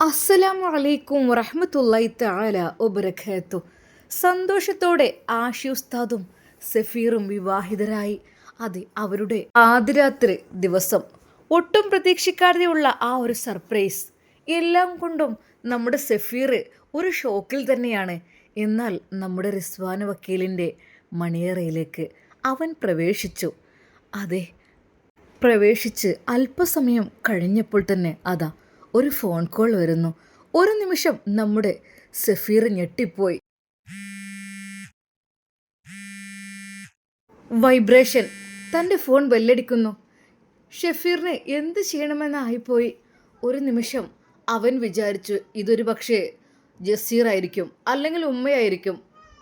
അസ്സലാമു അലൈക്കും വറഹ്മത്തുള്ളാഹി തആല വബറകാത്തു. സന്തോഷത്തോടെ ആഷി ഉസ്താദും സഫീറും വിവാഹിതരായി. അതെ, അവരുടെ ആദ്യരാത്രി ദിവസം ഒട്ടും പ്രതീക്ഷിക്കാതെയുള്ള ആ ഒരു സർപ്രൈസ് എല്ലാം കൊണ്ടും നമ്മുടെ സഫീർ ഒരു ഷോക്കിൽ തന്നെയാണ്. എന്നാൽ നമ്മുടെ റിസ്വാൻ വക്കീലിൻ്റെ മണിയറയിലേക്ക് അവൻ പ്രവേശിച്ചു. അതെ, പ്രവേശിച്ച് അല്പസമയം കഴിഞ്ഞപ്പോൾ തന്നെ അതാ ഒരു ഫോൺ കോൾ വരുന്നു. ഒരു നിമിഷം നമ്മുടെ സഫീർ ഞെട്ടിപ്പോയി. വൈബ്രേഷൻ. തൻ്റെ ഫോൺ ബെല്ലടിക്കുന്നു. ഷഫീറിന് എന്ത് ചെയ്യണമെന്നായിപ്പോയി. ഒരു നിമിഷം അവൻ വിചാരിച്ചു, ഇതൊരു പക്ഷേ ജസീറായിരിക്കും, അല്ലെങ്കിൽ ഉമ്മയായിരിക്കും.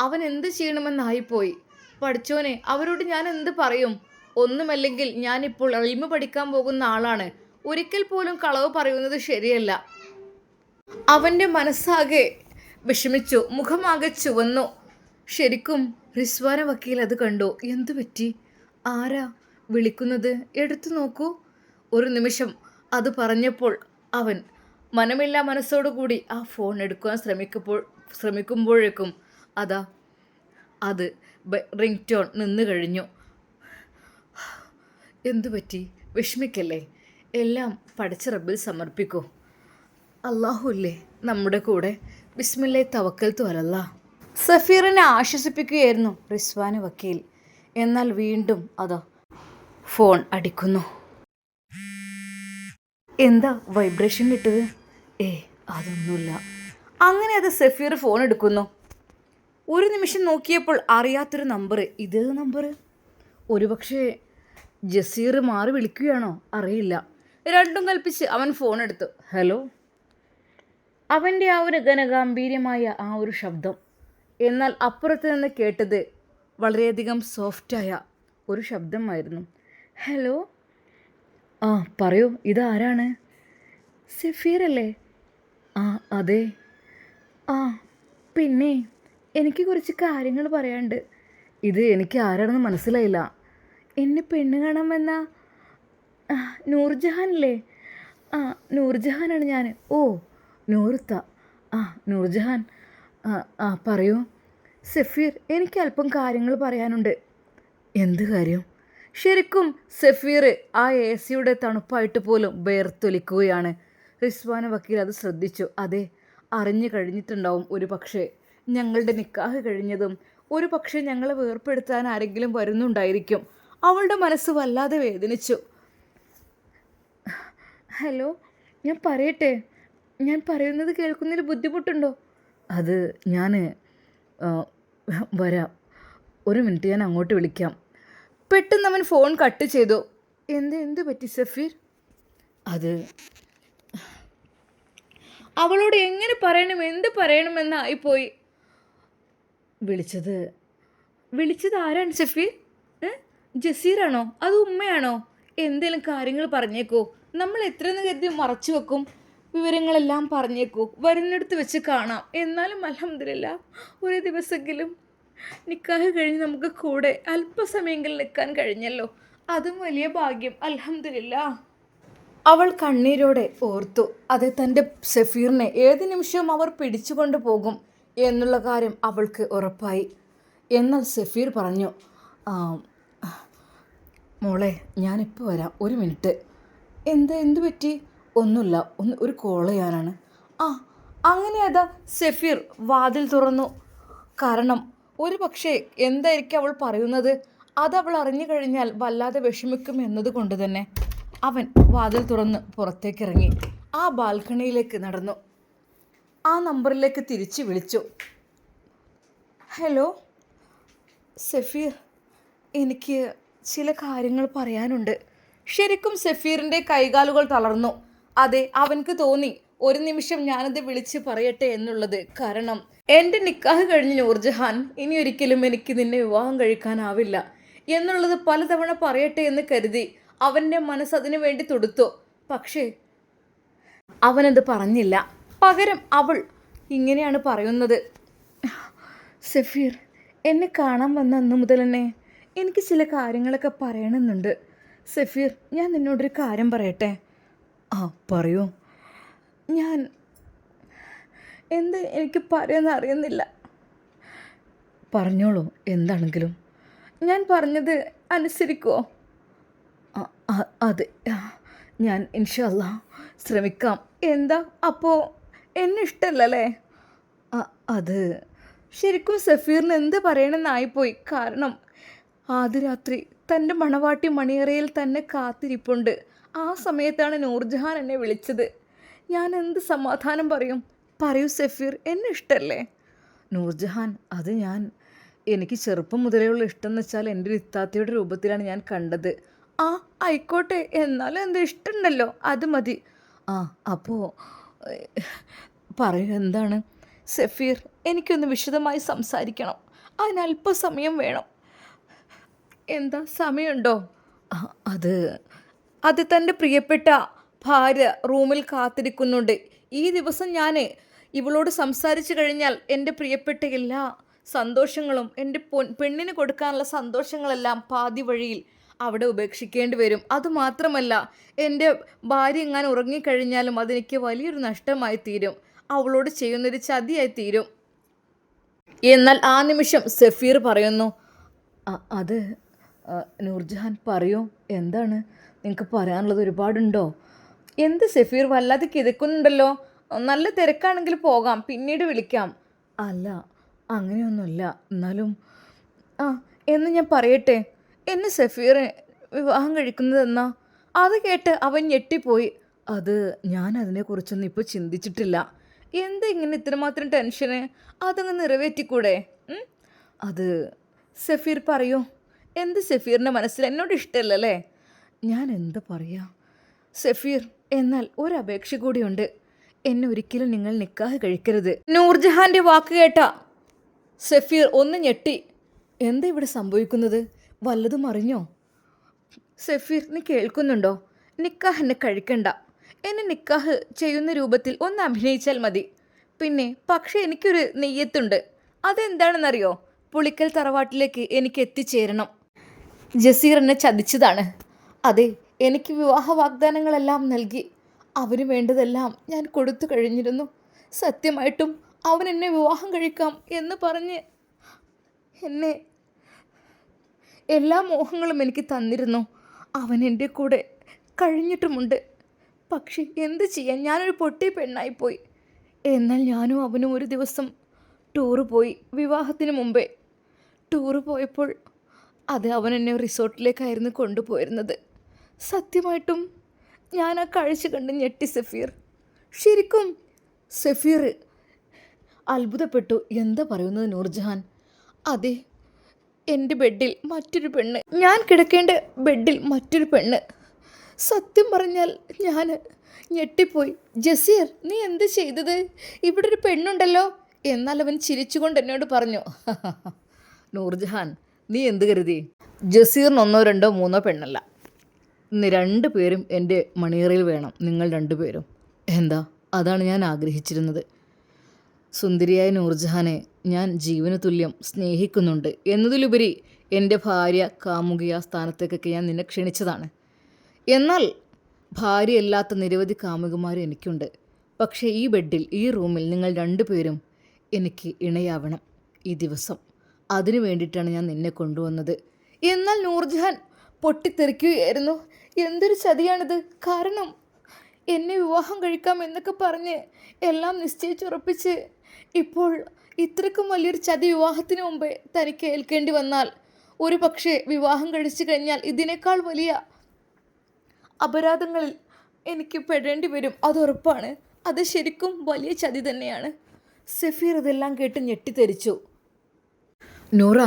അവൻ എന്ത് ചെയ്യണമെന്നായിപ്പോയി. പഠിച്ചോനെ, അവരോട് ഞാൻ എന്ത് പറയും? ഒന്നുമല്ലെങ്കിൽ ഞാനിപ്പോൾ ഇൽമ പഠിക്കാൻ പോകുന്ന ആളാണ്. ഒരിക്കൽ പോലും കളവ് പറയുന്നത് ശരിയല്ല. അവൻ്റെ മനസ്സാകെ വിഷമിച്ചു, മുഖമാകെ ചുവന്നു. ശരിക്കും റിസ്വാന വക്കീൽ അത് കണ്ടു. എന്തു പറ്റി? ആരാ വിളിക്കുന്നത്? എടുത്തു നോക്കൂ. ഒരു നിമിഷം അത് പറഞ്ഞപ്പോൾ അവൻ മനമില്ലാ മനസ്സോടുകൂടി ആ ഫോൺ എടുക്കുവാൻ ശ്രമിക്കുമ്പോഴേക്കും അതാ അത് റിംഗ് ടോൺ നിന്ന് കഴിഞ്ഞു. എന്തു പറ്റി? വിഷമിക്കല്ലേ, എല്ലാം പഠിച്ച റബ്ബിൽ സമർപ്പിക്കൂ. അല്ലാഹുല്ലേ നമ്മുടെ കൂടെ. ബിസ്മില്ലാഹി തവക്കൽതു അലല്ലാഹ്. സഫീറിനെ ആശ്വസിപ്പിക്കുകയായിരുന്നു റിസ്വാൻ വക്കീൽ. എന്നാൽ വീണ്ടും അതാ ഫോൺ അടിക്കുന്നു. എന്താ വൈബ്രേഷൻ കിട്ടത്? അതൊന്നുമില്ല. അങ്ങനെ അത് സഫീർ ഫോൺ എടുക്കുന്നു. ഒരു നിമിഷം നോക്കിയപ്പോൾ അറിയാത്തൊരു നമ്പർ. ഇതേ നമ്പർ ഒരുപക്ഷെ ജസീർ മാറി വിളിക്കുകയാണോ? അറിയില്ല. രണ്ടും കൽപ്പിച്ച് അവൻ ഫോൺ എടുത്തു. ഹലോ. അവൻ്റെ ആ ഒരു ഘനഗാംഭീര്യമായ ആ ഒരു ശബ്ദം. എന്നാൽ അപ്പുറത്ത് നിന്ന് കേട്ടത് വളരെയധികം സോഫ്റ്റായ ഒരു ശബ്ദമായിരുന്നു. ഹലോ. പറയൂ, ഇതാരാണ്? സഫീറല്ലേ? അതെ. പിന്നെ എനിക്ക് കുറച്ച് കാര്യങ്ങൾ പറയാനുണ്ട്. ഇത് എനിക്ക് ആരാണെന്ന് മനസ്സിലായില്ല. എന്നെ പെണ്ണ് കാണാൻ വന്ന നൂർജഹാനല്ലേ? നൂർജഹാനാണ് ഞാൻ. നൂർത്ത. നൂർജഹാൻ. പറയൂ സഫീർ, എനിക്ക് അല്പം കാര്യങ്ങൾ പറയാനുണ്ട്. എന്ത് കാര്യം? ശരിക്കും സഫീർ ആ AC-യുടെ തണുപ്പായിട്ട് പോലും വേർത്തൊലിക്കുകയാണ്. റിസ്വാൻ വക്കീൽ അത് ശ്രദ്ധിച്ചു. അതെ, അറിഞ്ഞു കഴിഞ്ഞിട്ടുണ്ടാവും. ഒരു പക്ഷേ ഞങ്ങളുടെ നിക്കാഹ് കഴിഞ്ഞതും ഒരു പക്ഷേ ഞങ്ങളെ വേർപ്പെടുത്താൻ ആരെങ്കിലും വരുന്നുണ്ടായിരിക്കും. അവളുടെ മനസ്സ് വല്ലാതെ വേദനിച്ചു. ഹലോ, ഞാൻ പറയട്ടെ? ഞാൻ പറയുന്നത് കേൾക്കുന്നതിൽ ബുദ്ധിമുട്ടുണ്ടോ? അത് ഞാൻ വരാം. ഒരു മിനിറ്റ്, ഞാൻ അങ്ങോട്ട് വിളിക്കാം. പെട്ടെന്ന് അവൻ ഫോൺ കട്ട് ചെയ്തു. എന്ത് പറ്റി സഫീർ? അത് അവളോട് എങ്ങനെ പറയണം, എന്ത് പറയണമെന്നായിപ്പോയി. വിളിച്ചത് ആരാണ് സഫീർ? ജസീറാണോ? അത് ഉമ്മയാണോ? എന്തേലും കാര്യങ്ങൾ പറഞ്ഞേക്കോ. നമ്മൾ എത്രയെന്ന് കരുതി മറച്ചു വെക്കും? വിവരങ്ങളെല്ലാം പറഞ്ഞേക്കൂ. വരുന്നിടത്ത് വെച്ച് കാണാം. എന്നാലും അൽഹംദുലില്ലാഹ്, ഒരു ദിവസമെങ്കിലും നിക്കാഹ് കഴിഞ്ഞ് നമുക്ക് കൂടെ അല്പസമയങ്ങളിൽ നിൽക്കാൻ കഴിഞ്ഞല്ലോ. അതും വലിയ ഭാഗ്യം. അൽഹംദുലില്ലാഹ്. അവൾ കണ്ണീരോടെ ഓർത്തു. അത് തൻ്റെ സഫീറിനെ ഏത് നിമിഷവും അവർ പിടിച്ചുകൊണ്ട് പോകും എന്നുള്ള കാര്യം അവൾക്ക് ഉറപ്പായി. എന്നാൽ സഫീർ പറഞ്ഞു, മോളെ, ഞാനിപ്പോൾ വരാം, ഒരു മിനിറ്റ്. എന്തു പറ്റി? ഒന്നുമില്ല, ഒരു കോൾ ചെയ്യാനാണ്. അങ്ങനെ അതാ സഫീർ വാതിൽ തുറന്നു. കാരണം ഒരു പക്ഷേ എന്തായിരിക്കും അവൾ പറയുന്നത്, അതവൾ അറിഞ്ഞു കഴിഞ്ഞാൽ വല്ലാതെ വിഷമിക്കും എന്നതുകൊണ്ട് തന്നെ അവൻ വാതിൽ തുറന്ന് പുറത്തേക്കിറങ്ങി ആ ബാൽക്കണിയിലേക്ക് നടന്നു. ആ നമ്പറിലേക്ക് തിരിച്ചു വിളിച്ചു. ഹലോ സഫീർ, എനിക്ക് ചില കാര്യങ്ങൾ പറയാനുണ്ട്. ശരിക്കും സഫീറിൻ്റെ കൈകാലുകൾ തളർന്നു. അതെ, അവൻക്ക് തോന്നി ഒരു നിമിഷം ഞാനത് വിളിച്ച് പറയട്ടെ എന്നുള്ളത്. കാരണം എൻ്റെ നിക്കാഹ് കഴിഞ്ഞ് നൂർജഹാൻ, ഇനി ഒരിക്കലും എനിക്ക് നിന്നെ വിവാഹം കഴിക്കാനാവില്ല എന്നുള്ളത് പലതവണ പറയട്ടെ എന്ന് കരുതി അവൻ്റെ മനസ്സ് അതിനു വേണ്ടി തുടുത്തു. പക്ഷേ അവനത് പറഞ്ഞില്ല. പകരം അവൾ ഇങ്ങനെയാണ് പറയുന്നത്. സഫീർ, എന്നെ കാണാൻ വന്ന അന്നു മുതൽ തന്നെ എനിക്ക് ചില കാര്യങ്ങളൊക്കെ പറയണമെന്നുണ്ട്. സഫീർ, ഞാൻ നിന്നോടൊരു കാര്യം പറയട്ടെ? പറയൂ. ഞാൻ എന്ത് എനിക്ക് പറയാമെന്ന് അറിയുന്നില്ല. പറഞ്ഞോളൂ, എന്താണെങ്കിലും. ഞാൻ പറഞ്ഞത് അനുസരിക്കുമോ? അതെ, ഞാൻ ഇൻഷാ അല്ലാ ശ്രമിക്കാം. എന്താ അപ്പോൾ എന്നെ ഇഷ്ടമല്ലല്ലേ? അത് ശരിക്കും സഫീറിന് എന്ത് പറയണമെന്നായിപ്പോയി. കാരണം ആദ്യ രാത്രി തൻ്റെ മണവാട്ടി മണിയറയിൽ തന്നെ കാത്തിരിപ്പുണ്ട്. ആ സമയത്താണ് നൂർജഹാൻ എന്നെ വിളിച്ചത്. ഞാൻ എന്ത് സമാധാനം പറയും? പറയൂ സഫീർ, എന്നെ ഇഷ്ടമല്ലേ? നൂർജഹാൻ, അത് എനിക്ക് ചെറുപ്പം മുതലേയുള്ള ഇഷ്ടം എന്ന് വെച്ചാൽ എൻ്റെ ഒരു ഇത്താത്തയുടെ രൂപത്തിലാണ് ഞാൻ കണ്ടത്. ആ ആയിക്കോട്ടെ, എന്നാലും എന്താ ഇഷ്ടമുണ്ടല്ലോ, അത് മതി. അപ്പോൾ പറയൂ, എന്താണ്? സഫീർ, എനിക്കൊന്ന് വിശദമായി സംസാരിക്കണം. അതിനല്പസമയം വേണം. എന്താ, സമയമുണ്ടോ? അത് അത് തൻ്റെ പ്രിയപ്പെട്ട ഭാര്യ റൂമിൽ കാത്തിരിക്കുന്നുണ്ട്. ഈ ദിവസം ഞാൻ ഇവളോട് സംസാരിച്ചു കഴിഞ്ഞാൽ എൻ്റെ പ്രിയപ്പെട്ട എല്ലാ സന്തോഷങ്ങളും, എൻ്റെ പെണ്ണിന് കൊടുക്കാനുള്ള സന്തോഷങ്ങളെല്ലാം പാതി വഴിയിൽ അവിടെ ഉപേക്ഷിക്കേണ്ടി വരും. അതുമാത്രമല്ല, എൻ്റെ ഭാര്യ എങ്ങാൻ ഉറങ്ങിക്കഴിഞ്ഞാലും അതെനിക്ക് വലിയൊരു നഷ്ടമായി തീരും. അവളോട് ചെയ്യുന്നൊരു ചതിയായി തീരും. എന്നാൽ ആ നിമിഷം സഫീർ പറയുന്നു, അത് നൂർജഹാൻ പറയൂ, എന്താണ് നിങ്ങൾക്ക് പറയാനുള്ളത്? ഒരുപാടുണ്ടോ? എന്ത് സഫീർ, വല്ലാതെ കിതക്കുന്നുണ്ടല്ലോ. നല്ല തിരക്കാണെങ്കിൽ പോകാം, പിന്നീട് വിളിക്കാം. അല്ല, അങ്ങനെയൊന്നുമില്ല. എന്നാലും എന്ന് ഞാൻ പറയട്ടെ, എന്നെ സഫീർ വിവാഹം കഴിക്കുന്നതെന്നാ? അത് കേട്ട് അവൻ ഞെട്ടിപ്പോയി. അത് ഞാൻ അതിനെക്കുറിച്ചൊന്നും ഇപ്പോൾ ചിന്തിച്ചിട്ടില്ല. എന്താ ഇങ്ങനെ ഇത്രമാത്രം ടെൻഷന്? അതങ്ങ് നിറവേറ്റിക്കൂടെ? അത് സഫീർ പറയൂ. എന്ത് സഫീറിൻ്റെ മനസ്സിൽ എന്നോട് ഇഷ്ടമല്ലല്ലേ? ഞാൻ എന്താ പറയുക സഫീർ, എന്നാൽ ഒരപേക്ഷ കൂടിയുണ്ട്. എന്നെ ഒരിക്കലും നിങ്ങൾ നിക്കാഹ് കഴിക്കരുത്. നൂർജഹാൻ്റെ വാക്ക് കേട്ട സഫീർ ഒന്ന് ഞെട്ടി. എന്താ ഇവിടെ സംഭവിക്കുന്നത്? വല്ലതും അറിഞ്ഞോ? സഫീർ, നീ കേൾക്കുന്നുണ്ടോ? നിക്കാഹ് എന്നെ കഴിക്കണ്ട. എന്നെ നിക്കാഹ് ചെയ്യുന്ന രൂപത്തിൽ ഒന്ന് അഭിനയിച്ചാൽ മതി. പിന്നെ പക്ഷേ എനിക്കൊരു നെയ്യത്തുണ്ട്. അതെന്താണെന്നറിയോ? പുളിക്കൽ തറവാട്ടിലേക്ക് എനിക്ക് എത്തിച്ചേരണം. ജസീർ എന്നെ ചതിച്ചതാണ്. അതെ, എനിക്ക് വിവാഹ വാഗ്ദാനങ്ങളെല്ലാം നൽകി. അവന് വേണ്ടതെല്ലാം ഞാൻ കൊടുത്തു കഴിഞ്ഞിരുന്നു. സത്യമായിട്ടും അവൻ എന്നെ വിവാഹം കഴിക്കാം എന്ന് പറഞ്ഞ് എന്നെ എല്ലാ മോഹങ്ങളും എനിക്ക് തന്നിരുന്നു. അവൻ എൻ്റെ കൂടെ കഴിഞ്ഞിട്ടുമുണ്ട്. പക്ഷേ എന്ത് ചെയ്യാൻ, ഞാനൊരു പൊട്ടി പെണ്ണായിപ്പോയി. എന്നാൽ ഞാനും അവനും ഒരു ദിവസം ടൂറ് പോയി. വിവാഹത്തിന് മുമ്പേ ടൂറ് പോയപ്പോൾ അവൻ എന്നെ റിസോർട്ടിലേക്കായിരുന്നു കൊണ്ടുപോയിരുന്നത്. സത്യമായിട്ടും ഞാൻ ആ കാഴ്ച കണ്ട് ഞെട്ടി സഫീർ. ശരിക്കും സഫീർ അത്ഭുതപ്പെട്ടു. എന്താ പറയുന്നത് നൂർജഹാൻ? അതെ, എൻ്റെ ബെഡിൽ മറ്റൊരു പെണ്ണ്, ഞാൻ കിടക്കേണ്ട ബെഡിൽ മറ്റൊരു പെണ്ണ്. സത്യം പറഞ്ഞാൽ ഞാൻ ഞെട്ടിപ്പോയി. ജസീർ, നീ എന്ത് ചെയ്തത്? ഇവിടെ ഒരു പെണ്ണുണ്ടല്ലോ. എന്നാൽ അവൻ ചിരിച്ചുകൊണ്ട് എന്നോട് പറഞ്ഞു, നൂർജഹാൻ, നീ എന്ത് കരുതി? ജസീറിന് 1 2 3 പെണ്ണല്ല, ഇന്ന് 2 പേരും എൻ്റെ മണിയറയിൽ വേണം. നിങ്ങൾ 2 പേരും. എന്താ? അതാണ് ഞാൻ ആഗ്രഹിച്ചിരുന്നത്. സുന്ദരിയായ നൂർജഹാനെ ഞാൻ ജീവന് തുല്യം സ്നേഹിക്കുന്നുണ്ട്. എന്നതിലുപരി എൻ്റെ ഭാര്യ കാമുകിയ സ്ഥാനത്തേക്കൊക്കെ ഞാൻ നിന്നെ ക്ഷണിച്ചതാണ്. എന്നാൽ ഭാര്യയല്ലാത്ത നിരവധി കാമുകന്മാർ എനിക്കുണ്ട്. പക്ഷേ ഈ ബെഡിൽ, ഈ റൂമിൽ നിങ്ങൾ 2 പേരും എനിക്ക് ഇണയാവണം ഈ ദിവസം. അതിനു വേണ്ടിയിട്ടാണ് ഞാൻ നിന്നെ കൊണ്ടുവന്നത്. എന്നാൽ നൂർജഹാൻ പൊട്ടിത്തെറിക്കുകയായിരുന്നു. എന്തൊരു ചതിയാണിത്! കാരണം എന്നെ വിവാഹം കഴിക്കാം എന്നൊക്കെ പറഞ്ഞ് എല്ലാം നിശ്ചയിച്ചുറപ്പിച്ച് ഇപ്പോൾ ഇത്രയ്ക്കും വലിയൊരു ചതി വിവാഹത്തിന് മുമ്പേ തനിക്ക് ഏൽക്കേണ്ടി വന്നാൽ, ഒരു പക്ഷേ വിവാഹം കഴിച്ചു കഴിഞ്ഞാൽ ഇതിനേക്കാൾ വലിയ അപരാധങ്ങളിൽ എനിക്ക് പെടേണ്ടി വരും. അതുറപ്പാണ്. അത് ശരിക്കും വലിയ ചതി തന്നെയാണ്. സഫീർ ഇതെല്ലാം കേട്ട് ഞെട്ടിത്തെറിച്ചു. നൂറ,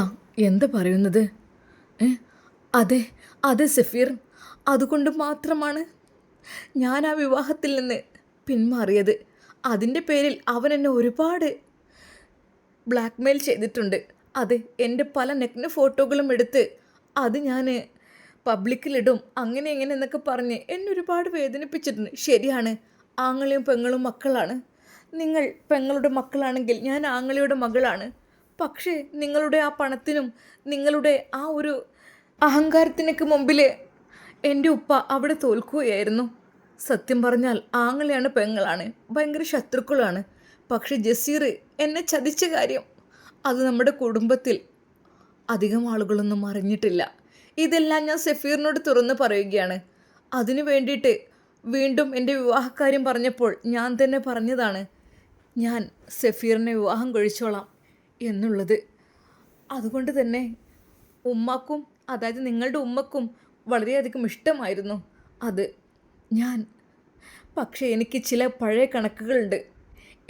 എന്താ പറയുന്നത്? അതെ അതെ സഫീർ, അതുകൊണ്ട് മാത്രമാണ് ഞാൻ ആ വിവാഹത്തിൽ നിന്ന് പിന്മാറിയത്. അതിൻ്റെ പേരിൽ അവൻ എന്നെ ഒരുപാട് ബ്ലാക്ക്മെയിൽ ചെയ്തിട്ടുണ്ട്. അത് എൻ്റെ പല നഗ്ന ഫോട്ടോകളും എടുത്ത് അത് ഞാൻ പബ്ലിക്കിലിടും, അങ്ങനെ എങ്ങനെ എന്നൊക്കെ പറഞ്ഞ് എന്നെ ഒരുപാട് വേദനിപ്പിച്ചിട്ടുണ്ട്. ശരിയാണ്, ആങ്ങളെയും പെങ്ങളും മക്കളാണ്. നിങ്ങൾ പെങ്ങളുടെ മക്കളാണെങ്കിൽ ഞാൻ ആങ്ങളയുടെ മകളാണ്. പക്ഷേ നിങ്ങളുടെ ആ പണത്തിനും നിങ്ങളുടെ ആ ഒരു അഹങ്കാരത്തിനൊക്കെ മുമ്പിൽ എൻ്റെ ഉപ്പ അവിടെ തോൽക്കുകയായിരുന്നു. സത്യം പറഞ്ഞാൽ ആങ്ങളെയാണ് പെങ്ങളാണ് ഭയങ്കര ശത്രുക്കളാണ്. പക്ഷെ ജസീർ എന്നെ ചതിച്ച കാര്യം അത് നമ്മുടെ കുടുംബത്തിൽ അധികം ആളുകളൊന്നും അറിഞ്ഞിട്ടില്ല. ഇതെല്ലാം ഞാൻ സഫീറിനോട് തുറന്ന് പറയുകയാണ്. അതിനു വേണ്ടിയിട്ട് വീണ്ടും എൻ്റെ വിവാഹക്കാര്യം പറഞ്ഞപ്പോൾ ഞാൻ തന്നെ പറഞ്ഞതാണ് ഞാൻ സഫീറിനെ വിവാഹം കഴിച്ചോളാം എന്നുള്ളത്. അതുകൊണ്ട് തന്നെ ഉമ്മാക്കും, അതായത് നിങ്ങളുടെ ഉമ്മക്കും വളരെയധികം ഇഷ്ടമായിരുന്നു അത് ഞാൻ. പക്ഷേ എനിക്ക് ചില പഴയ കണക്കുകളുണ്ട്.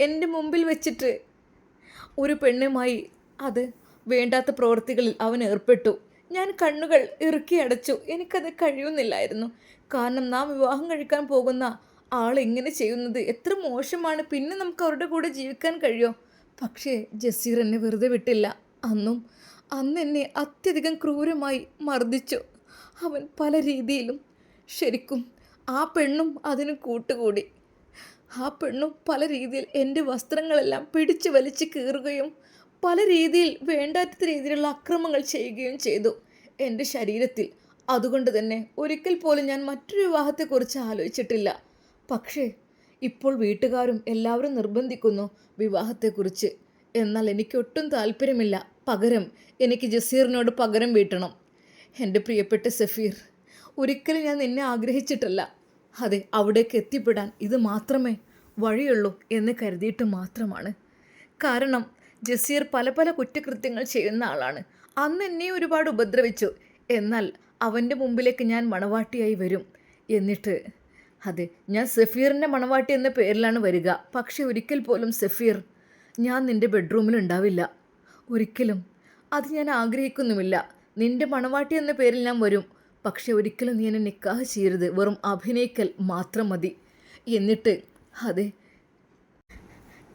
എൻ്റെ മുമ്പിൽ വെച്ചിട്ട് ഒരു പെണ്ണുമായി അത് വേണ്ടാത്ത പ്രവൃത്തികളിൽ അവൻ ഏർപ്പെട്ടു. ഞാൻ കണ്ണുകൾ ഇറുക്കി അടച്ചു. എനിക്കത് കഴിയുന്നില്ലായിരുന്നു. കാരണം നാം വിവാഹം കഴിക്കാൻ പോകുന്ന ആൾ ഇങ്ങനെ ചെയ്യുന്നത് എത്ര മോശമാണ്. പിന്നെ നമുക്ക് അവരുടെ കൂടെ ജീവിക്കാൻ കഴിയുമോ? പക്ഷേ ജസീർ എന്നെ വെറുതെ വിട്ടില്ല. അന്ന് എന്നെ അത്യധികം ക്രൂരമായി മർദ്ദിച്ചു അവൻ പല രീതിയിലും. ശരിക്കും ആ പെണ്ണും അതിന് കൂട്ടുകൂടി. ആ പെണ്ണും പല രീതിയിൽ എൻ്റെ വസ്ത്രങ്ങളെല്ലാം പിടിച്ചു വലിച്ച് കീറുകയും പല രീതിയിൽ വേണ്ടാത്ത രീതിയിലുള്ള അക്രമങ്ങൾ ചെയ്യുകയും ചെയ്തു എൻ്റെ ശരീരത്തിൽ. അതുകൊണ്ട് തന്നെ ഒരിക്കൽ പോലും ഞാൻ മറ്റൊരു വിവാഹത്തെക്കുറിച്ച് ആലോചിച്ചിട്ടില്ല. പക്ഷേ ഇപ്പോൾ വീട്ടുകാരും എല്ലാവരും നിർബന്ധിക്കുന്നു വിവാഹത്തെക്കുറിച്ച്. എന്നാൽ എനിക്കൊട്ടും താല്പര്യമില്ല. പകരം എനിക്ക് ജസീറിനോട് പകരം വീട്ടണം. എൻ്റെ പ്രിയപ്പെട്ട സഫീർ, ഒരിക്കലും ഞാൻ നിന്നെ ആഗ്രഹിച്ചിട്ടല്ല. അതെ, അവിടേക്ക് എത്തിപ്പെടാൻ ഇത് മാത്രമേ വഴിയുള്ളൂ എന്ന് കരുതിയിട്ട് മാത്രമാണ്. കാരണം ജസീർ പല പല കുറ്റകൃത്യങ്ങൾ ചെയ്യുന്ന ആളാണ്. അന്ന് എന്നെ ഒരുപാട് ഉപദ്രവിച്ചു. എന്നാൽ അവൻ്റെ മുമ്പിലേക്ക് ഞാൻ മണവാട്ടിയായി വരും. എന്നിട്ട് അതെ, ഞാൻ സഫീറിൻ്റെ മണവാട്ടി എന്ന പേരിലാണ് വരിക. പക്ഷേ ഒരിക്കൽ പോലും സഫീർ, ഞാൻ നിൻ്റെ ബെഡ്റൂമിൽ ഉണ്ടാവില്ല. ഒരിക്കലും അത് ഞാൻ ആഗ്രഹിക്കുന്നുമില്ല. നിൻ്റെ മണവാട്ടി എന്ന പേരിൽ ഞാൻ വരും. പക്ഷേ ഒരിക്കലും നീ എന്നെ നിക്കാഹ് ചെയ്യരുത്. വെറും അഭിനയിക്കൽ മാത്രം മതി. എന്നിട്ട് അതെ,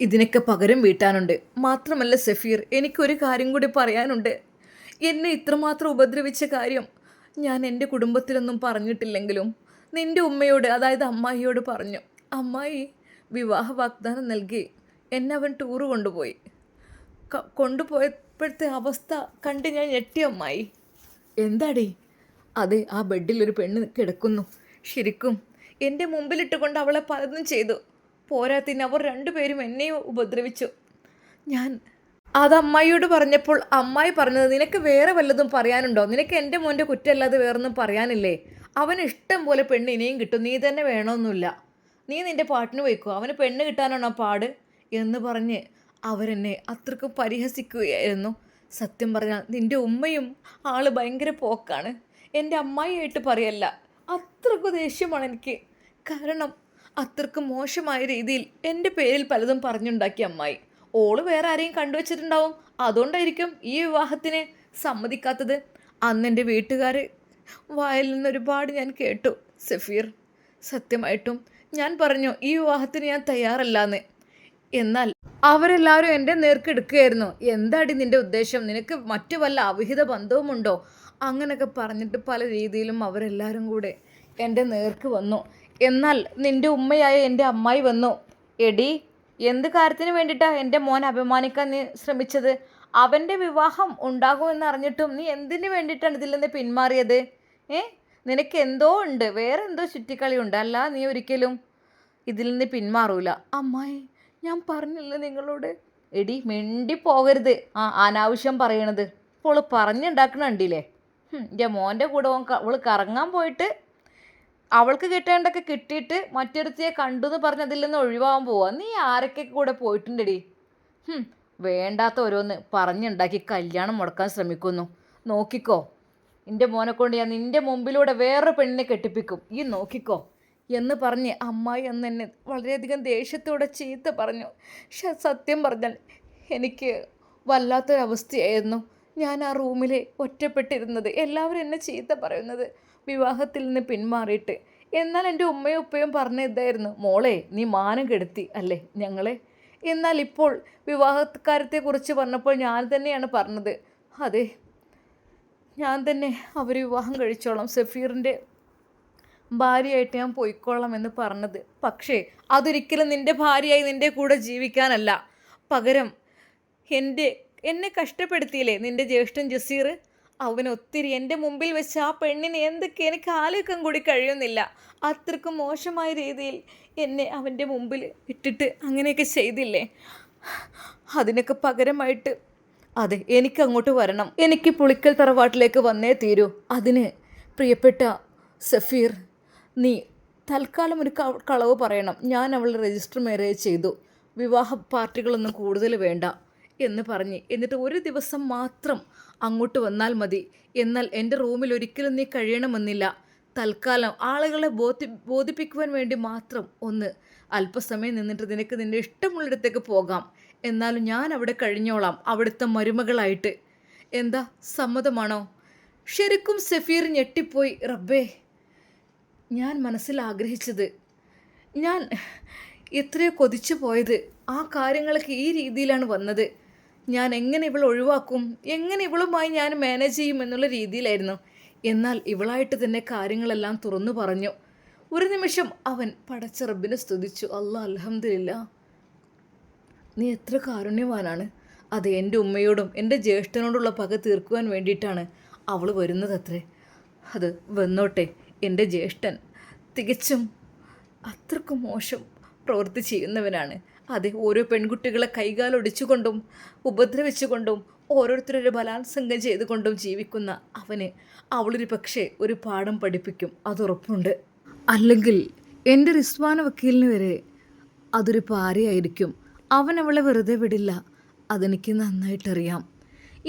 ഇതിനൊക്കെ പകരം വീട്ടാനുണ്ട്. മാത്രമല്ല സഫീർ, എനിക്കൊരു കാര്യം കൂടി പറയാനുണ്ട്. എന്നെ ഇത്രമാത്രം ഉപദ്രവിച്ച കാര്യം ഞാൻ എൻ്റെ കുടുംബത്തിലൊന്നും പറഞ്ഞിട്ടില്ലെങ്കിലും നിൻ്റെ ഉമ്മയോട്, അതായത് അമ്മായിയോട് പറഞ്ഞു. അമ്മായി വിവാഹ വാഗ്ദാനം നൽകി എന്നെ അവൻ ടൂറ് കൊണ്ടുപോയി. കൊണ്ടുപോയപ്പോഴത്തെ അവസ്ഥ കണ്ട് ഞാൻ ഞെട്ടി അമ്മായി. എന്താടി? അതെ, ആ ബെഡിൽ ഒരു പെണ്ണ് കിടക്കുന്നു. ശരിക്കും എൻ്റെ മുമ്പിലിട്ടുകൊണ്ട് അവളെ പലതും ചെയ്തു. പോരാത്തിന് അവർ രണ്ടുപേരും എന്നെയും ഉപദ്രവിച്ചു. ഞാൻ അത് അമ്മായിയോട് പറഞ്ഞപ്പോൾ അമ്മായി പറഞ്ഞത്, നിനക്ക് വേറെ വല്ലതും പറയാനുണ്ടോ? നിനക്ക് എൻ്റെ മോൻ്റെ കുറ്റമല്ലാതെ വേറൊന്നും പറയാനില്ലേ? അവന് ഇഷ്ടം പോലെ പെണ്ണ് ഇനിയും കിട്ടും. നീ തന്നെ വേണമെന്നില്ല. നീ നിൻ്റെ പാട്ടിന് പോയിക്കോ. അവന് പെണ്ണ് കിട്ടാനാണോ പാട് എന്ന് പറഞ്ഞ് അവരെന്നെ അത്രക്കും പരിഹസിക്കുകയായിരുന്നു. സത്യം പറഞ്ഞാൽ നിൻ്റെ ഉമ്മയും ആള് ഭയങ്കര പോക്കാണ്. എൻ്റെ അമ്മായിയായിട്ട് പറയല്ല, അത്രക്കും ദേഷ്യമാണ് എനിക്ക്. കാരണം അത്രക്കും മോശമായ രീതിയിൽ എൻ്റെ പേരിൽ പലതും പറഞ്ഞുണ്ടാക്കിയ അമ്മായി. ഓള് വേറെ ആരെയും കണ്ടുവച്ചിട്ടുണ്ടാവും. അതുകൊണ്ടായിരിക്കും ഈ വിവാഹത്തിന് സമ്മതിക്കാത്തത്. അന്ന് എൻ്റെ വീട്ടുകാർ വായിൽ നിന്ന് ഒരുപാട് ഞാൻ കേട്ടു സഫീർ. സത്യമായിട്ടും ഞാൻ പറഞ്ഞു ഈ വിവാഹത്തിന് ഞാൻ തയ്യാറല്ലാന്ന്. എന്നാൽ അവരെല്ലാവരും എൻ്റെ നേർക്കെടുക്കുകയായിരുന്നു. എന്താടി നിൻ്റെ ഉദ്ദേശം? നിനക്ക് മറ്റു വല്ല അവിഹിത ബന്ധവുമുണ്ടോ? അങ്ങനെയൊക്കെ പറഞ്ഞിട്ട് പല രീതിയിലും അവരെല്ലാവരും കൂടെ എൻ്റെ നേർക്ക് വന്നു. എന്നാൽ നിൻ്റെ ഉമ്മയായ എൻ്റെ അമ്മായി വന്നു. എടി, എന്ത് കാര്യത്തിന് വേണ്ടിയിട്ടാണ് എൻ്റെ മോനെ അപമാനിക്കാൻ നീ ശ്രമിച്ചത്? അവൻ്റെ വിവാഹം ഉണ്ടാകുമെന്ന് അറിഞ്ഞിട്ടും നീ എന്തിനു വേണ്ടിയിട്ടാണ് ഇതിൽ നിന്ന് പിന്മാറിയത്? നിനക്ക് എന്തോ ഉണ്ട്, വേറെ എന്തോ ചുറ്റിക്കളി ഉണ്ട്. അല്ല, നീ ഒരിക്കലും ഇതിൽ നിന്ന് പിന്മാറൂല. അമ്മായി, ഞാൻ പറഞ്ഞില്ല നിങ്ങളോട്. എടി, മിണ്ടി പോകരുത്. അനാവശ്യം പറയണത്. ഇപ്പോൾ പറഞ്ഞുണ്ടാക്കണ കണ്ടില്ലേ? എൻ്റെ മോൻ്റെ കൂടെ അവൾ കറങ്ങാൻ പോയിട്ട് അവൾക്ക് കിട്ടേണ്ടൊക്കെ കിട്ടിയിട്ട് മറ്റൊരുത്തിയെ കണ്ടു എന്ന് പറഞ്ഞ് അതിൽ നിന്ന് ഒഴിവാകാൻ പോവുക. നീ ആരൊക്കെ കൂടെ പോയിട്ടുണ്ടെടി? വേണ്ടാത്ത ഓരോന്ന് പറഞ്ഞുണ്ടാക്കി കല്യാണം മുടക്കാൻ ശ്രമിക്കുന്നു. നോക്കിക്കോ, എൻ്റെ മോനെ കൊണ്ട് ഞാൻ നിൻ്റെ മുമ്പിലൂടെ വേറൊരു പെണ്ണിനെ കെട്ടിപ്പിക്കും. ഈ നോക്കിക്കോ എന്ന് പറഞ്ഞ് അമ്മായി അന്ന് എന്നെ വളരെയധികം ദേഷ്യത്തോടെ ചീത്ത പറഞ്ഞു. പക്ഷെ സത്യം പറഞ്ഞാൽ എനിക്ക് വല്ലാത്തൊരവസ്ഥയായിരുന്നു. ഞാൻ ആ റൂമിൽ ഒറ്റപ്പെട്ടിരുന്നത്, എല്ലാവരും എന്നെ ചീത്ത പറയുന്നത്, വിവാഹത്തിൽ നിന്ന് പിന്മാറിയിട്ട്. എന്നാൽ എൻ്റെ ഉമ്മയും ഉപ്പയും പറഞ്ഞ ഇതായിരുന്നു, മോളെ നീ മാനം കെടുത്തി അല്ലേ ഞങ്ങളെ. എന്നാൽ ഇപ്പോൾ വിവാഹക്കാര്യത്തെക്കുറിച്ച് പറഞ്ഞപ്പോൾ ഞാൻ തന്നെയാണ് പറഞ്ഞത്, അതെ ഞാൻ തന്നെ അവർ വിവാഹം കഴിച്ചോളാം, സഫീറിൻ്റെ ഭാര്യയായിട്ട് ഞാൻ പോയിക്കോളാം എന്ന് പറഞ്ഞത്. പക്ഷേ അതൊരിക്കലും നിൻ്റെ ഭാര്യയായി നിൻ്റെ കൂടെ ജീവിക്കാനല്ല. പകരം എന്നെ കഷ്ടപ്പെടുത്തിയില്ലേ നിൻ്റെ ജ്യേഷ്ഠൻ ജസീർ, അവനൊത്തിരി എൻ്റെ മുമ്പിൽ വെച്ച് ആ പെണ്ണിനെ എന്തൊക്കെ എനിക്ക് ആലോചിക്കാൻ കൂടി കഴിയുന്നില്ല. അത്രയ്ക്കും മോശമായ രീതിയിൽ എന്നെ അവൻ്റെ മുമ്പിൽ ഇട്ടിട്ട് അങ്ങനെയൊക്കെ ചെയ്തില്ലേ? അതിനൊക്കെ പകരമായിട്ട് അതെ എനിക്ക് അങ്ങോട്ട് വരണം. എനിക്ക് പുളിക്കൽ തറവാട്ടിലേക്ക് വന്നേ തീരൂ. അതിന് പ്രിയപ്പെട്ട സഫീർ, നീ തൽക്കാലം ഒരു കളവ് പറയണം. ഞാൻ അവളെ രജിസ്റ്റർ മാരേജ് ചെയ്തു, വിവാഹ പാർട്ടികളൊന്നും കൂടുതൽ വേണ്ട എന്ന് പറഞ്ഞ്, എന്നിട്ട് ഒരു ദിവസം മാത്രം അങ്ങോട്ട് വന്നാൽ മതി. എന്നാൽ എൻ്റെ റൂമിൽ ഒരിക്കലും നീ കഴിയണമെന്നില്ല. തൽക്കാലം ആളുകളെ ബോധിപ്പിക്കുവാൻ വേണ്ടി മാത്രം ഒന്ന് അല്പസമയം നിന്നിട്ട് നിനക്ക് നിൻ്റെ ഇഷ്ടമുള്ളിടത്തേക്ക് പോകാം. എന്നാലും ഞാൻ അവിടെ കഴിഞ്ഞോളാം, അവിടുത്തെ മരുമകളായിട്ട്. എന്താ, സമ്മതമാണോ? ശരിക്കും സഫീർ ഞെട്ടിപ്പോയി. റബ്ബേ, ഞാൻ മനസ്സിൽ ആഗ്രഹിച്ചത്, ഞാൻ എത്രയോ കൊതിച്ചു പോയത്, ആ കാര്യങ്ങളൊക്കെ ഈ രീതിയിലാണ് വന്നത്. ഞാൻ എങ്ങനെ ഇവൾ ഒഴിവാക്കും, എങ്ങനെ ഇവളുമായി ഞാൻ മാനേജ് ചെയ്യും എന്നുള്ള രീതിയിലായിരുന്നു. എന്നാൽ ഇവളായിട്ട് തന്നെ കാര്യങ്ങളെല്ലാം തുറന്നു പറഞ്ഞു. ഒരു നിമിഷം അവൻ പടച്ച റബ്ബിനെ സ്തുതിച്ചു. അല്ലാ, അൽഹംദുലില്ലാ, നീ എത്ര കാരുണ്യവാനാണ്. അത് എൻ്റെ ഉമ്മയോടും എൻ്റെ ജ്യേഷ്ഠനോടുള്ള പക തീർക്കുവാൻ വേണ്ടിയിട്ടാണ് അവൾ വരുന്നതത്രേ. അത് വന്നോട്ടെ. എൻ്റെ ജ്യേഷ്ഠൻ തികച്ചും അത്രക്കും മോശം പ്രവൃത്തി ചെയ്യുന്നവനാണ്. അതെ, ഓരോ പെൺകുട്ടികളെ കൈകാലൊടിച്ചുകൊണ്ടും ഉപദ്രവിച്ചുകൊണ്ടും ഓരോരുത്തരുടെ ബലാത്സംഗം ചെയ്തുകൊണ്ടും ജീവിക്കുന്ന അവന് അവളൊരു പക്ഷേ ഒരു പാഠം പഠിപ്പിക്കും, അതുറപ്പുണ്ട്. അല്ലെങ്കിൽ എൻ്റെ റിസ്വാന വക്കീലിന് വരെ അതൊരു പാരയായിരിക്കും. അവൻ അവളെ വെറുതെ വിടില്ല, അതെനിക്ക് നന്നായിട്ടറിയാം.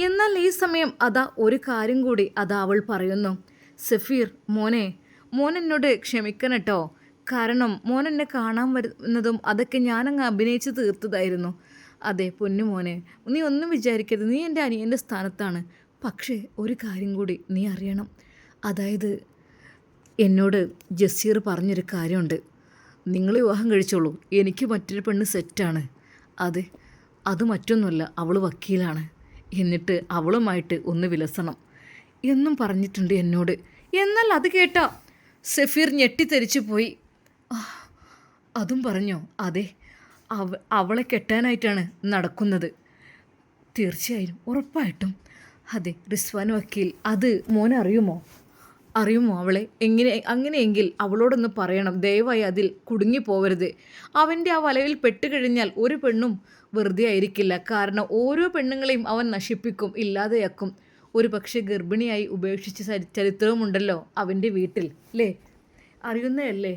എന്നാൽ ഈ സമയം അതാ ഒരു കാര്യം കൂടി അതാ അവൾ പറയുന്നു. സഫീർ മോൻ എന്നോട് ക്ഷമിക്കണം കേട്ടോ. കാരണം മോൻ എന്നെ കാണാൻ വരുന്നതും അതൊക്കെ ഞാനങ്ങ് അഭിനയിച്ച് തീർത്തതായിരുന്നു. അതെ പൊന്നു മോനെ, നീ ഒന്നും വിചാരിക്കരുത്, നീ എൻ്റെ അനിയൻ്റെ സ്ഥാനത്താണ്. പക്ഷേ ഒരു കാര്യം കൂടി നീ അറിയണം. അതായത് എന്നോട് ജസീർ പറഞ്ഞൊരു കാര്യമുണ്ട്. നിങ്ങൾ വിവാഹം കഴിച്ചോളൂ, എനിക്ക് മറ്റൊരു പെണ്ണ് സെറ്റാണ്. അതെ, അത് മറ്റൊന്നുമല്ല, അവൾ വക്കീലാണ്. എന്നിട്ട് അവളുമായിട്ട് ഒന്ന് വിലസണം എന്നും പറഞ്ഞിട്ടുണ്ട് എന്നോട്. എന്നാൽ അത് കേട്ട സഫീർ ഞെട്ടിത്തെറിച്ചു പോയി. അതും പറഞ്ഞോ? അതെ, അവളെ കെട്ടാനായിട്ടാണ് നടക്കുന്നത്. തീർച്ചയായും, ഉറപ്പായിട്ടും. അതെ റിസ്വാൻ വക്കീൽ, അത് മോനെ അറിയുമോ അവളെ? അങ്ങനെയെങ്കിൽ അവളോടൊന്ന് പറയണം, ദയവായി അതിൽ കുടുങ്ങിപ്പോവരുത്. അവൻ്റെ ആ വലയിൽ പെട്ടുകഴിഞ്ഞാൽ ഒരു പെണ്ണും വെറുതെ ആയിരിക്കില്ല. കാരണം ഓരോ പെണ്ണുങ്ങളെയും അവൻ നശിപ്പിക്കും, ഇല്ലാതെയാക്കും. ഒരു പക്ഷേ ഗർഭിണിയായി ഉപേക്ഷിച്ച ചരിത്രവുമുണ്ടല്ലോ അവൻ്റെ വീട്ടിൽ, അല്ലേ? അറിയുന്നതല്ലേ?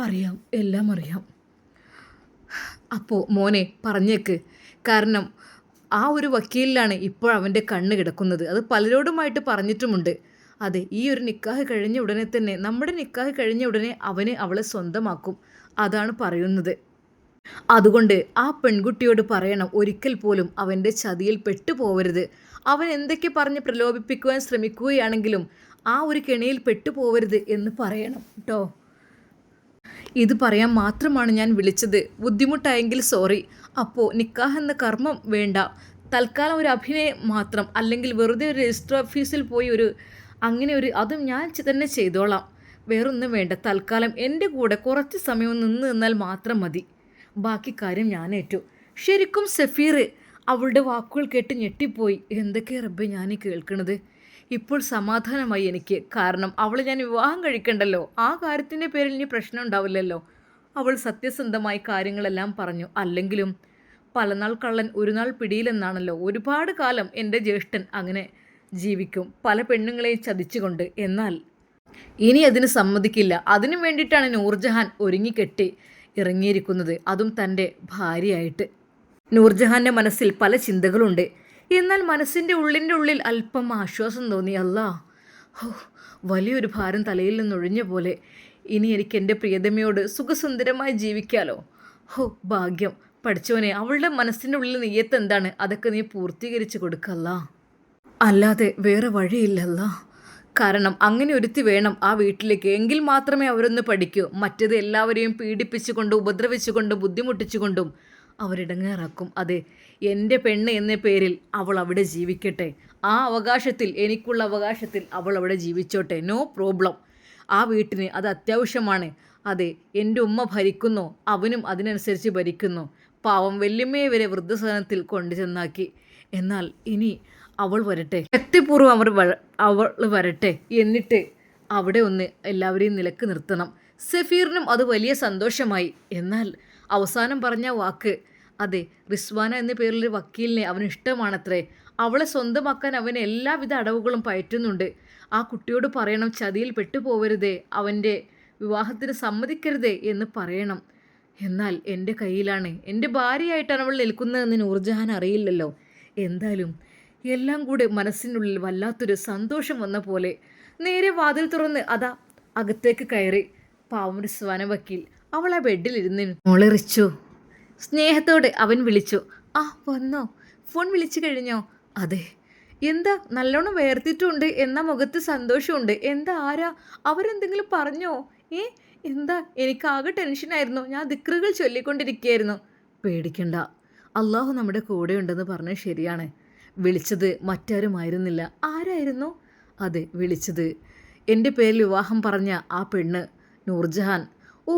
അറിയാം, എല്ലാം അറിയാം. അപ്പോൾ മോനെ പറഞ്ഞേക്ക്. കാരണം ആ ഒരു വക്കീലിലാണ് ഇപ്പോൾ അവൻ്റെ കണ്ണ് കിടക്കുന്നത്. അത് പലരോടുമായിട്ട് പറഞ്ഞിട്ടുമുണ്ട്. അതെ, ഈ ഒരു നിക്കാഹ് കഴിഞ്ഞ ഉടനെ തന്നെ, നമ്മുടെ നിക്കാഹ് കഴിഞ്ഞ ഉടനെ അവന് അവളെ സ്വന്തമാക്കും, അതാണ് പറയുന്നത്. അതുകൊണ്ട് ആ പെൺകുട്ടിയോട് പറയണം, ഒരിക്കൽ പോലും അവൻ്റെ ചതിയിൽ പെട്ടുപോകരുത്. അവൻ എന്തൊക്കെ പറഞ്ഞ് പ്രലോഭിപ്പിക്കുവാൻ ശ്രമിക്കുകയാണെങ്കിലും ആ ഒരു കെണിയിൽ പെട്ടുപോകരുത് എന്ന് പറയണം കേട്ടോ. ഇത് പറയാൻ മാത്രമാണ് ഞാൻ വിളിച്ചത്. ബുദ്ധിമുട്ടായെങ്കിൽ സോറി. അപ്പോൾ നിക്കാഹ് എന്ന കർമ്മം വേണ്ട, തൽക്കാലം ഒരു അഭിനയം മാത്രം. അല്ലെങ്കിൽ വെറുതെ ഒരു രജിസ്റ്റർ ഓഫീസിൽ പോയി അതും ഞാൻ തന്നെ ചെയ്തോളാം. വേറൊന്നും വേണ്ട. തൽക്കാലം എൻ്റെ കൂടെ കുറച്ച് സമയം നിന്ന് നിന്നാൽ മാത്രം മതി. ബാക്കി കാര്യം ഞാൻ ഏറ്റു. ശരിക്കും സഫീർ അവളുടെ വാക്കുകൾ കേട്ട് ഞെട്ടിപ്പോയി. എന്തൊക്കെ റബ്ബേ ഞാൻ കേൾക്കണത്. ഇപ്പോൾ സമാധാനമായി എനിക്ക്. കാരണം അവളെ ഞാൻ വിവാഹം കഴിക്കണ്ടല്ലോ, ആ കാര്യത്തിൻ്റെ പേരിൽ ഇനി പ്രശ്നം ഉണ്ടാവില്ലല്ലോ. അവൾ സത്യസന്ധമായി കാര്യങ്ങളെല്ലാം പറഞ്ഞു. അല്ലെങ്കിലും പലനാൾ കള്ളൻ ഒരു നാൾ പിടിയിലെന്നാണല്ലോ. ഒരുപാട് കാലം എൻ്റെ ജ്യേഷ്ഠൻ അങ്ങനെ ജീവിക്കും, പല പെണ്ണുങ്ങളെയും ചതിച്ചുകൊണ്ട്. എന്നാൽ ഇനി അതിന് സമ്മതിക്കില്ല. അതിനു വേണ്ടിയിട്ടാണ് നൂർജഹാൻ ഒരുങ്ങിക്കെട്ടി ഇറങ്ങിയിരിക്കുന്നത്, അതും തൻ്റെ ഭാര്യയായിട്ട്. നൂർജഹാൻ്റെ മനസ്സിൽ പല ചിന്തകളുണ്ട്. എന്നാൽ മനസ്സിൻ്റെ ഉള്ളിൽ അല്പം ആശ്വാസം തോന്നി. അല്ലാ, വലിയൊരു ഭാരം തലയിൽ നിന്നൊഴിഞ്ഞ പോലെ. ഇനി എനിക്ക് എൻ്റെ പ്രിയതമയോട് സുഖസുന്ദരമായി ജീവിക്കാലോ. ഭാഗ്യം. പഠിച്ചവനെ, അവളുടെ മനസ്സിൻ്റെ ഉള്ളിൽ നെയ്യത്ത് എന്താണ്, അതൊക്കെ നീ പൂർത്തീകരിച്ച് കൊടുക്കല്ല. അല്ലാതെ വേറെ വഴിയില്ലല്ല. കാരണം അങ്ങനെ ഒരുത്തി വേണം ആ വീട്ടിലേക്ക്. എങ്കിൽ മാത്രമേ അവരൊന്ന് പഠിക്കൂ. മറ്റേത് എല്ലാവരെയും പീഡിപ്പിച്ചുകൊണ്ടും ഉപദ്രവിച്ചുകൊണ്ടും ബുദ്ധിമുട്ടിച്ചുകൊണ്ടും അവരിടങ്ങേറാക്കും. അതെ, എൻ്റെ പെണ്ണ് എന്ന പേരിൽ അവൾ അവിടെ ജീവിക്കട്ടെ. ആ അവകാശത്തിൽ, എനിക്കുള്ള അവകാശത്തിൽ അവൾ അവിടെ ജീവിച്ചോട്ടെ. No problem. ആ വീട്ടിന് അത് അത്യാവശ്യമാണ്. അതെ, എൻ്റെ ഉമ്മ ഭരിക്കുന്നു, അവനും അതിനനുസരിച്ച് ഭരിക്കുന്നു. പാവം വല്യമ്മയെ വരെ വൃദ്ധസദനത്തിൽ കൊണ്ടു ചെന്നാക്കി. എന്നാൽ ഇനി അവൾ വരട്ടെ, ശക്തിപൂർവ്വം അവൾ വരട്ടെ, എന്നിട്ട് അവിടെ ഒന്ന് എല്ലാവരെയും നിലക്ക് നിർത്തണം. സഫീറിനും അത് വലിയ സന്തോഷമായി. എന്നാൽ അവസാനം പറഞ്ഞ വാക്ക്, അതെ, റിസ്വാന എന്ന പേരിലൊരു വക്കീലിനെ അവന് ഇഷ്ടമാണത്രേ. അവളെ സ്വന്തമാക്കാൻ അവന് എല്ലാവിധ അടവുകളും പയറ്റുന്നുണ്ട്. ആ കുട്ടിയോട് പറയണം, ചതിയിൽ പെട്ടുപോകരുതേ, അവൻ്റെ വിവാഹത്തിന് സമ്മതിക്കരുതേ എന്ന് പറയണം. എന്നാൽ എൻ്റെ കയ്യിലാണ്, എൻ്റെ ഭാര്യയായിട്ടാണ് അവൾ നിൽക്കുന്നതെന്ന് നൂർജഹാൻ അറിയില്ലല്ലോ. എന്തായാലും എല്ലാം കൂടെ മനസ്സിനുള്ളിൽ വല്ലാത്തൊരു സന്തോഷം വന്ന പോലെ നേരെ വാതിൽ തുറന്ന് അതാ അകത്തേക്ക് കയറി പാവം റിസ്വാന വക്കീൽ. അവൾ ആ ബെഡിലിരുന്ന് മോളെറിച്ചു. സ്നേഹത്തോടെ അവൻ വിളിച്ചു. ആ വന്നോ? ഫോൺ വിളിച്ചു കഴിഞ്ഞോ? അതെ. എന്താ നല്ലോണം വേർത്തിട്ടുണ്ട്, എന്നാ മുഖത്ത് സന്തോഷമുണ്ട്. എന്താ ആരാ? അവരെന്തെങ്കിലും പറഞ്ഞോ? എന്താ? എനിക്കാകെ ടെൻഷനായിരുന്നു. ഞാൻ ദിക്റുകൾ ചൊല്ലിക്കൊണ്ടിരിക്കുകയായിരുന്നു. പേടിക്കണ്ട, അള്ളാഹു നമ്മുടെ കൂടെ ഉണ്ടെന്ന് പറഞ്ഞത് ശരിയാണ്. വിളിച്ചത് മറ്റാരുമായിരുന്നില്ല. ആരായിരുന്നു? അതെ, വിളിച്ചത് എൻ്റെ പേരിൽ വിവാഹം പറഞ്ഞ ആ പെണ്ണ് നൂർജഹാൻ. ഓ,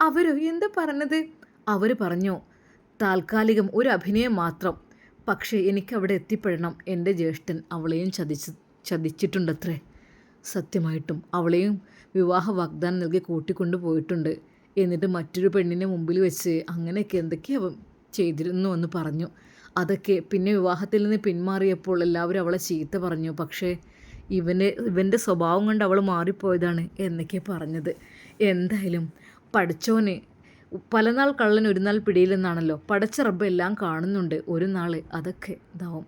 അവരോ? എന്താ പറഞ്ഞത്? അവർ പറഞ്ഞു, താൽക്കാലികം ഒരു അഭിനയം മാത്രം, പക്ഷേ എനിക്കവിടെ എത്തിപ്പെടണം. എൻ്റെ ജ്യേഷ്ഠൻ അവളെയും ചതിച്ചിട്ടുണ്ടത്രേ. സത്യമായിട്ടും അവളെയും വിവാഹ വാഗ്ദാനം നൽകി കൂട്ടിക്കൊണ്ടു പോയിട്ടുണ്ട്. എന്നിട്ട് മറ്റൊരു പെണ്ണിനെ മുമ്പിൽ വെച്ച് അങ്ങനെയൊക്കെ എന്തൊക്കെയോ ചെയ്തിരുന്നു എന്ന് പറഞ്ഞു. അതൊക്കെ പിന്നെ വിവാഹത്തിൽ നിന്ന് പിന്മാറിയപ്പോൾ എല്ലാവരും അവളെ ചീത്ത പറഞ്ഞു. പക്ഷേ ഇവൻ്റെ സ്വഭാവം കൊണ്ട് അവൾ മാറിപ്പോയതാണ് എന്നൊക്കെ പറഞ്ഞത്. എന്തായാലും പഠിച്ചോന് പലനാൾ കള്ളൻ ഒരു നാൾ പിടിയിലെന്നാണല്ലോ. പടച്ച റബ്ബ് എല്ലാം കാണുന്നുണ്ട്. ഒരു നാൾ അതൊക്കെ ഇതാവും.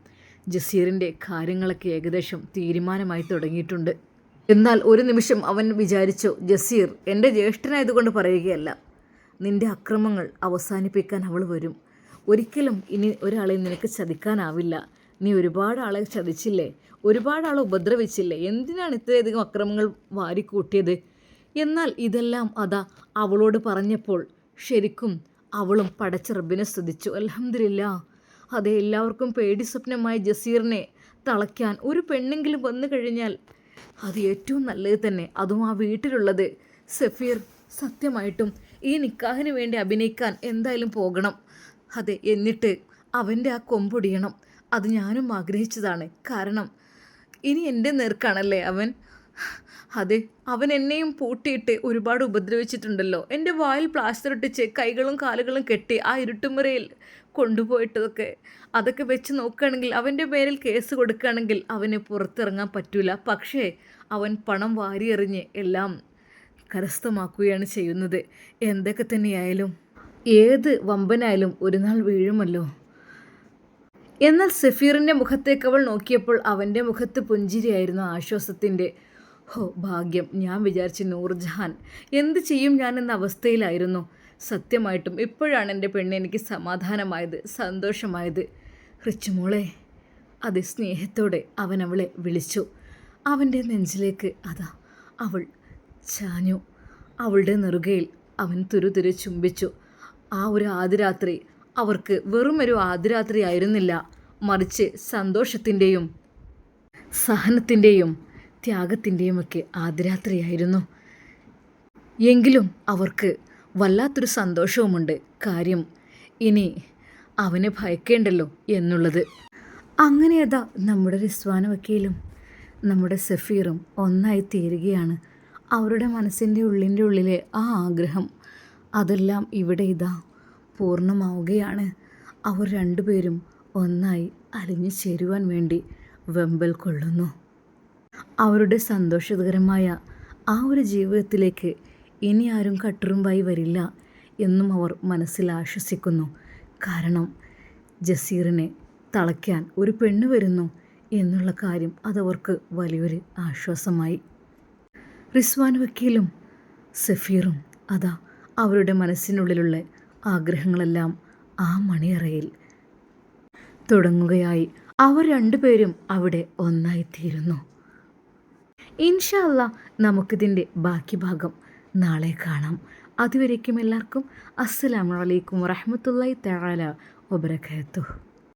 ജസീറിൻ്റെ കാര്യങ്ങളൊക്കെ ഏകദേശം തീരുമാനമായി തുടങ്ങിയിട്ടുണ്ട്. എന്നാൽ ഒരു നിമിഷം അവൻ വിചാരിച്ചു, ജസീർ എൻ്റെ ജ്യേഷ്ഠനായതുകൊണ്ട് പറയുകയല്ല, നിൻ്റെ അക്രമങ്ങൾ അവസാനിപ്പിക്കാൻ അവൾ വരും. ഒരിക്കലും ഇനി ഒരാളെ നിനക്ക് ചതിക്കാനാവില്ല. നീ ഒരുപാട് ആളെ ചതിച്ചില്ലേ, ഒരുപാട് ആളെ ഉപദ്രവിച്ചില്ലേ, എന്തിനാണ് ഇത്രയധികം അക്രമങ്ങൾ വാരിക്കൂട്ടിയത്? എന്നാൽ ഇതെല്ലാം അതാ അവളോട് പറഞ്ഞപ്പോൾ ശരിക്കും അവളും പടച്ച റബ്ബിനെ സ്തുതിച്ചു. അൽഹംദുലില്ലാ. അതെ, എല്ലാവർക്കും പേടി സ്വപ്നമായ ജസീറിനെ തളയ്ക്കാൻ ഒരു പെണ്ണെങ്കിലും വന്നു കഴിഞ്ഞാൽ അത് ഏറ്റവും നല്ലത് തന്നെ. അതും ആ വീട്ടിലുള്ളത് സഫീർ. സത്യമായിട്ടും ഈ നിക്കാഹിന് വേണ്ടി അഭിനയിക്കാൻ എന്തായാലും പോകണം. അതെ, എന്നിട്ട് അവൻ്റെ ആ കൊമ്പൊടിയണം. അത് ഞാനും ആഗ്രഹിച്ചതാണ്. കാരണം ഇനി എൻ്റെ നേർക്കാണല്ലേ അവൻ. അതെ, അവൻ എന്നെയും പൂട്ടിയിട്ട് ഒരുപാട് ഉപദ്രവിച്ചിട്ടുണ്ടല്ലോ. എൻ്റെ വായിൽ പ്ലാസ്റ്റർ ഇട്ടിച്ച് കൈകളും കാലുകളും കെട്ടി ആ ഇരുട്ടുമുറയിൽ കൊണ്ടുപോയിട്ടതൊക്കെ അതൊക്കെ വെച്ച് നോക്കുകയാണെങ്കിൽ, അവൻ്റെ പേരിൽ കേസ് കൊടുക്കുകയാണെങ്കിൽ അവന് പുറത്തിറങ്ങാൻ പറ്റില്ല. പക്ഷേ അവൻ പണം വാരിയെറിഞ്ഞ് എല്ലാം കരസ്ഥമാക്കുകയാണ് ചെയ്യുന്നത്. എന്തൊക്കെ തന്നെയായാലും ഏത് വമ്പനായാലും ഒരു നാൾ വീഴുമല്ലോ. എന്നാൽ സഫീറിൻ്റെ മുഖത്തേക്ക് അവൾ നോക്കിയപ്പോൾ അവൻ്റെ മുഖത്ത് പുഞ്ചിരിയായിരുന്നു, ആശ്വാസത്തിൻ്റെ. ഹോ ഭാഗ്യം. ഞാൻ വിചാരിച്ച് നൂർജഹാൻ എന്ത് ചെയ്യും ഞാൻ എന്ന അവസ്ഥയിലായിരുന്നു. സത്യമായിട്ടും ഇപ്പോഴാണ് എൻ്റെ പെണ്ണ് എനിക്ക് സമാധാനമായത്, സന്തോഷമായത്. റിച്ചുമോളെ. അത് സ്നേഹത്തോടെ അവൻ അവളെ വിളിച്ചു. അവൻ്റെ നെഞ്ചിലേക്ക് അതാ അവൾ ചാഞ്ഞു. അവളുടെ നെറുകയിൽ അവൻ തുരുതുരെ ചുംബിച്ചു. ആ ഒരു ആദ്യരാത്രി അവർക്ക് വെറുമൊരു ആദ്യരാത്രി ആയിരുന്നില്ല, മറിച്ച് സന്തോഷത്തിൻ്റെയും സഹനത്തിൻ്റെയും ത്യാഗത്തിൻ്റെയുമൊക്കെ ആദ്യരാത്രിയായിരുന്നു. എങ്കിലും അവർക്ക് വല്ലാത്തൊരു സന്തോഷവുമുണ്ട്. കാര്യം ഇനി അവനെ ഭയക്കേണ്ടല്ലോ എന്നുള്ളത്. അങ്ങനെ അതാ നമ്മുടെ റിസ്വാന വക്കീലും നമ്മുടെ സഫീറും ഒന്നായി തീരുകയാണ്. അവരുടെ മനസ്സിൻ്റെ ഉള്ളിലെ ആ ആഗ്രഹം അതെല്ലാം ഇവിടെ ഇതാ പൂർണ്ണമാവുകയാണ്. അവർ രണ്ടുപേരും ഒന്നായി അലിഞ്ഞു ചേരുവാൻ വേണ്ടി വെമ്പൽ കൊള്ളുന്നു. അവരുടെ സന്തോഷകരമായ ആ ഒരു ജീവിതത്തിലേക്ക് ഇനി ആരും കട്ടുറുമ്പായി വരില്ല എന്നും അവർ മനസ്സിൽ ആശ്വസിക്കുന്നു. കാരണം ജസീറിനെ തളയ്ക്കാൻ ഒരു പെണ്ണ് വരുന്നു എന്നുള്ള കാര്യം അതവർക്ക് വലിയൊരു ആശ്വാസമായി. റിസ്വാൻ വക്കീലും സഫീറും അതാ അവരുടെ മനസ്സിനുള്ളിലുള്ള ആഗ്രഹങ്ങളെല്ലാം ആ മണിയറയിൽ തുടങ്ങുകയായി. അവർ രണ്ടുപേരും അവിടെ ഒന്നായിത്തീരുന്നു. ഇൻഷാ അല്ലാ നമുക്കിതിൻ്റെ ബാക്കി ഭാഗം നാളെ കാണാം. അതുവരേക്കും എല്ലാവർക്കും അസ്സലാമു അലൈക്കും വറഹ്മത്തുള്ളാഹി തആല വബറകാതുഹു.